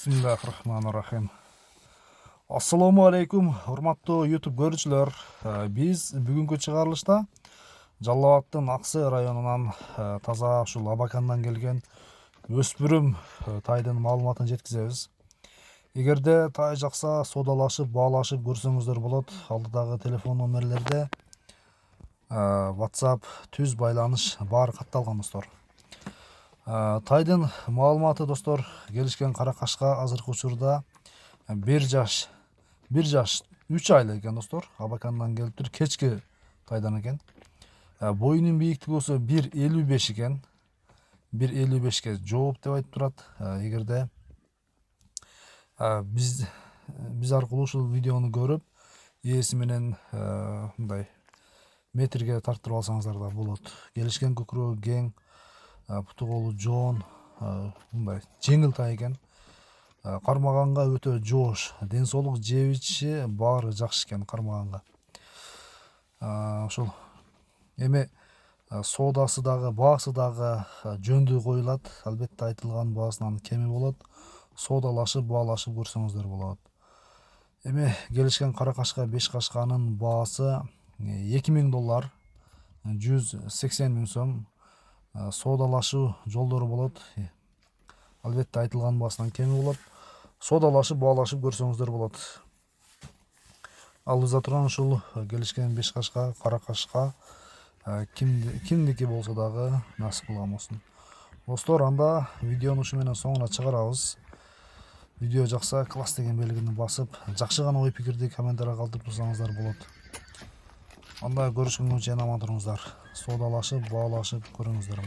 Bismillahirrahmanirrahim. Assalamu alaikum, урматтуу YouTube көрүүчүлөр. Биз бүгүнкү чыгарылышта Жалал Абадтын Аксы районунан таза ушул Абакандан келген өспүрүм тайдын маалыматын жеткизебиз. Эгерде тай жакса содалашып, баалашып көрсөңүздөр болот. Алдыдагы телефон номерлерде WhatsApp түз байланыш бар катталган достор. Тайдын маалыматы достор, келишкен каракашка азыркы учурда 1 жаш 3 айлык экен достор. Абакандан келип тур, кечки тайдан экен. Боюнун бийиктиги болсо 1,55 экен. 1,55ке жооп деп айтып турат. Эгерде биз аркылуу ушул видеону көрүп, ээси менен мындай метрге тарттырып алсаңыздар да болот. Келишкен көкүрөгү кең, путу колу жоон, мындай жеңил тай экен. Кармаганга өтө жоош, ден соолук, жеп ичиши баары жакшы экен кармаганга. Ошол эми соодасы дагы, баасы дагы жөндүү коюлат. Албетте айтылган баасынан кеми болот. Соодалашып, баалашып көрсөңүздөр болот. Эми келишкен каракашка 5 кашканын баасы $2000, 180 000 сом. Соодалашуу жолдору болот. Албетте айтылган баасынан кеми болот. Соодалашып, баалашып көрсөңүздөр болот. Ал бизде турган ушул келишкен 5 кашка, каракашка кимдики болсо дагы насип кылган болсун. Достор, анда видеону ушу менен соңуна чыгарабыз. Видео жакса класс деген белгини басып, жакшы гана ой пикирди комментарийге калтырып турсаңыздар болот. Анда көрүшкөнгө чейин аман туруңуздар. Соодалашып, баалашып көрүңүздөр.